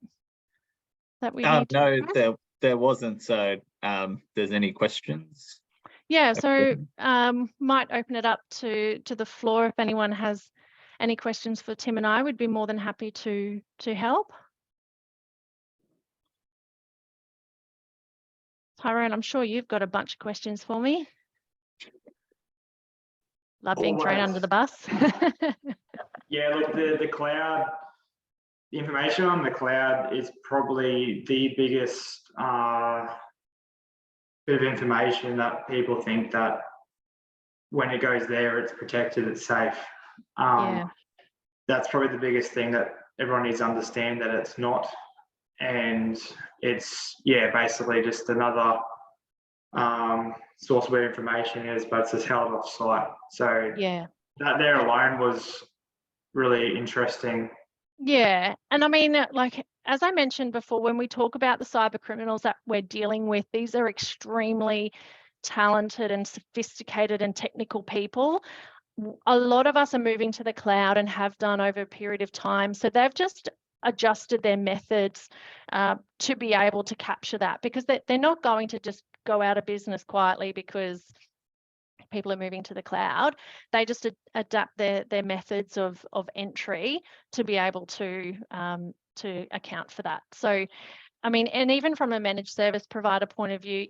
B: we need to address?
C: No, there wasn't. So there's any questions?
B: Yeah, so might open it up to the floor. If anyone has any questions for Tim and I, would be more than happy to help. Tyrone, I'm sure you've got a bunch of questions for me. Love being thrown under the bus.
A: Yeah, look, the cloud, the information on the cloud is probably the biggest bit of information that people think that when it goes there, it's protected, it's safe. That's probably the biggest thing that everyone needs to understand, that it's not. And it's, basically just another source of where information is, but it's just held off site. So that there alone was really interesting.
B: Yeah, and I mean, like, as I mentioned before, when we talk about the cyber criminals that we're dealing with, these are extremely talented and sophisticated and technical people. A lot of us are moving to the cloud and have done over a period of time. So they've just adjusted their methods to be able to capture that, because they're not going to just go out of business quietly because people are moving to the cloud. They just adapt their methods of entry to be able to account for that. So, I mean, and even from a managed service provider point of view,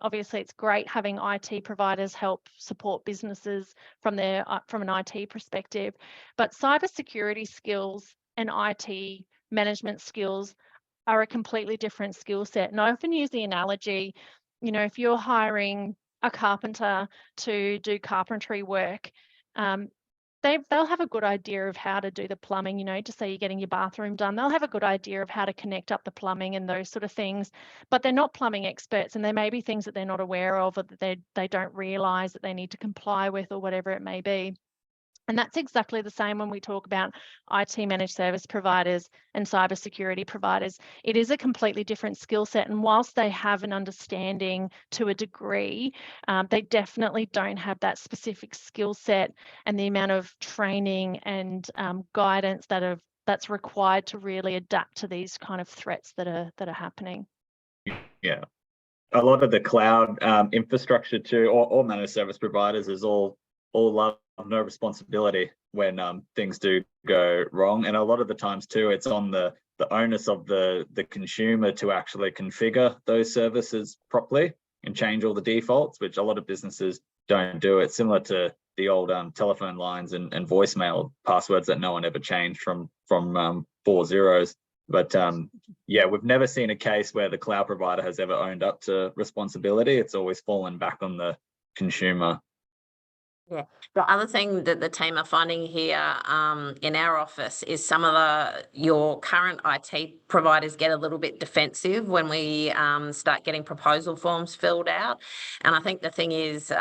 B: obviously it's great having IT providers help support businesses from an IT perspective, but cybersecurity skills and IT management skills are a completely different skill set. And I often use the analogy, if you're hiring a carpenter to do carpentry work, they'll have a good idea of how to do the plumbing, to say you're getting your bathroom done. They'll have a good idea of how to connect up the plumbing and those sort of things, but they're not plumbing experts, and there may be things that they're not aware of, or that they don't realize that they need to comply with, or whatever it may be. And that's exactly the same when we talk about IT managed service providers and cybersecurity providers. It is a completely different skill set. And whilst they have an understanding to a degree, they definitely don't have that specific skill set and the amount of training and guidance that's required to really adapt to these kind of threats that are happening.
C: Yeah. A lot of the cloud infrastructure too, or managed service providers, is all love, no responsibility when things do go wrong. And a lot of the times too, it's on the onus of the consumer to actually configure those services properly and change all the defaults, which a lot of businesses don't do. It's similar to the old telephone lines and voicemail passwords that no one ever changed from 4 zeros. But we've never seen a case where the cloud provider has ever owned up to responsibility. It's always fallen back on the consumer.
L: Yeah. The other thing that the team are finding here in our office is some of your current IT providers get a little bit defensive when we start getting proposal forms filled out. And I think the thing is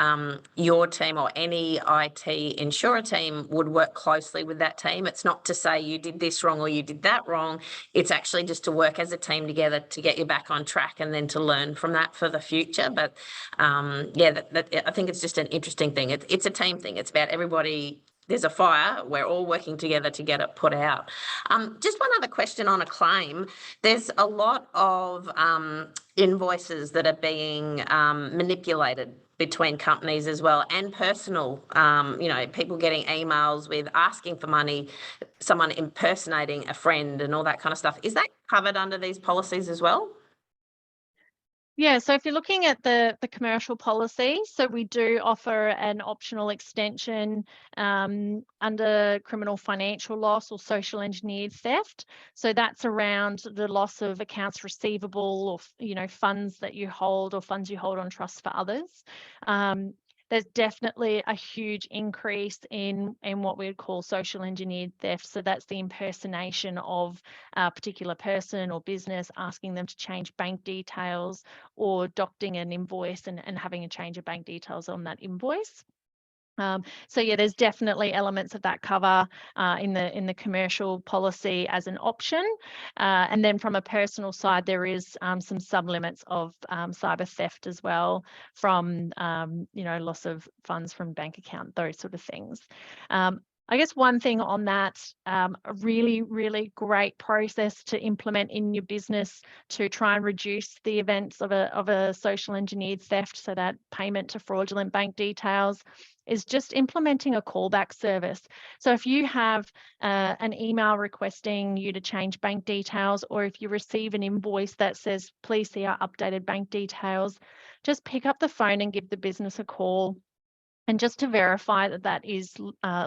L: your team or any IT insurer team would work closely with that team. It's not to say you did this wrong or you did that wrong. It's actually just to work as a team together to get you back on track and then to learn from that for the future. But I think it's just an interesting thing. It's a team thing. It's about everybody. There's a fire. We're all working together to get it put out. Just one other question on a claim. There's a lot of invoices that are being manipulated between companies as well, and personal, people getting emails with asking for money, someone impersonating a friend and all that kind of stuff. Is that covered under these policies as well?
B: Yeah, so if you're looking at the commercial policy, so we do offer an optional extension under criminal financial loss or social engineered theft. So that's around the loss of accounts receivable or funds that you hold or funds you hold on trust for others. there's definitely a huge increase in what we would call social engineered theft. So that's the impersonation of a particular person or business, asking them to change bank details or doctoring an invoice and having a change of bank details on that invoice. So yeah, there's definitely elements of that cover in the commercial policy as an option. And then from a personal side, there is some sublimits of cyber theft as well from, loss of funds from bank account, those sort of things. I guess one thing on that, a really, really great process to implement in your business to try and reduce the events of a social engineered theft, so that payment to fraudulent bank details, is just implementing a callback service. So if you have an email requesting you to change bank details, or if you receive an invoice that says, please see our updated bank details, just pick up the phone and give the business a call. And just to verify that that is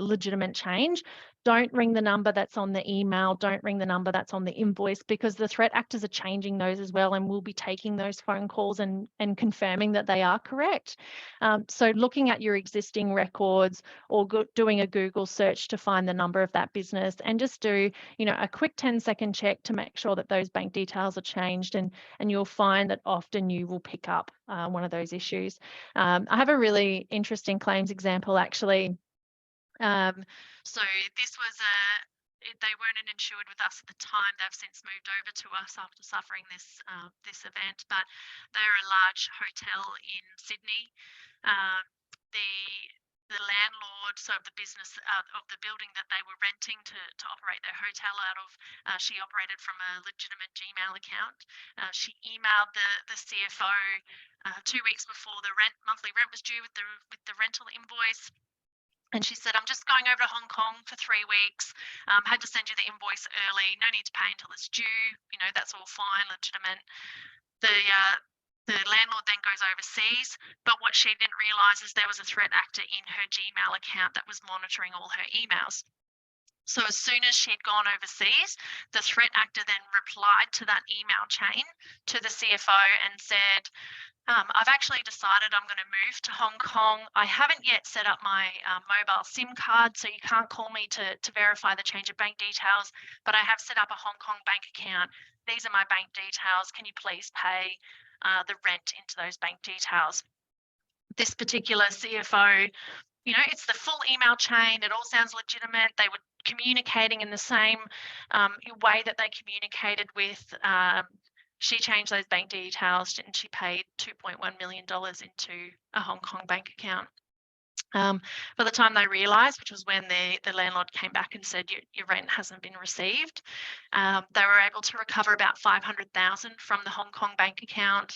B: legitimate change, don't ring the number that's on the email, don't ring the number that's on the invoice, because the threat actors are changing those as well, and we'll be taking those phone calls and confirming that they are correct. So looking at your existing records or doing a Google search to find the number of that business, and just do a quick 10-second check to make sure that those bank details are changed, and you'll find that often you will pick up one of those issues. I have a really interesting claims example actually. So this was they weren't insured with us at the time. They've since moved over to us after suffering this event, but they're a large hotel in Sydney. The landlord, so of the business of the building that they were renting to operate their hotel out of, she operated from a legitimate Gmail account. She emailed the CFO 2 weeks before the monthly rent was due with the rental invoice. And she said, I'm just going over to Hong Kong for 3 weeks. Had to send you the invoice early. No need to pay until it's due. That's all fine, legitimate. The landlord then goes overseas, but what she didn't realise is there was a threat actor in her Gmail account that was monitoring all her emails. So as soon as she'd gone overseas, the threat actor then replied to that email chain to the CFO and said, I've actually decided I'm going to move to Hong Kong. I haven't yet set up my mobile SIM card, so you can't call me to verify the change of bank details, but I have set up a Hong Kong bank account. These are my bank details. Can you please pay the rent into those bank details? This particular CFO, it's the full email chain. It all sounds legitimate. They were communicating in the same way that they communicated with she changed those bank details and she paid $2.1 million into a Hong Kong bank account. By the time they realised, which was when the landlord came back and said your rent hasn't been received, they were able to recover about $500,000 from the Hong Kong bank account.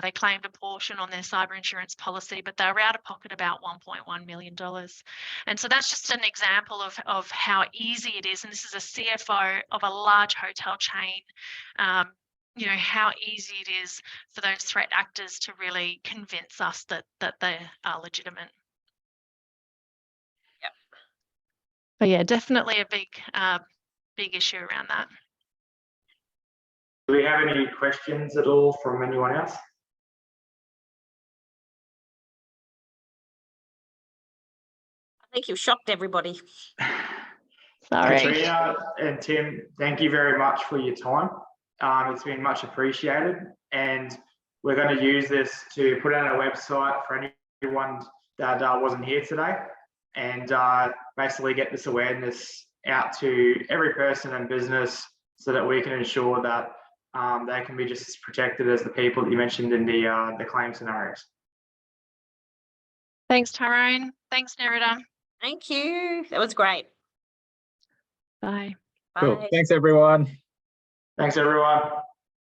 B: They claimed a portion on their cyber insurance policy, but they were out of pocket about $1.1 million. And so that's just an example of how easy it is. And this is a CFO of a large hotel chain. How easy it is for those threat actors to really convince us that they are legitimate.
L: Yep.
B: But yeah, definitely a big issue around that.
A: Do we have any questions at all from anyone else?
L: I think you've shocked everybody.
B: Sorry.
A: Katrina and Tim, thank you very much for your time. It's been much appreciated, and we're going to use this to put on our website for anyone that wasn't here today, and basically get this awareness out to every person and business so that we can ensure that they can be just as protected as the people that you mentioned in the claim scenarios.
B: Thanks, Tyrone. Thanks, Nerida.
L: Thank you. That was great.
B: Bye.
C: Cool. Thanks, everyone.
A: Thanks, everyone.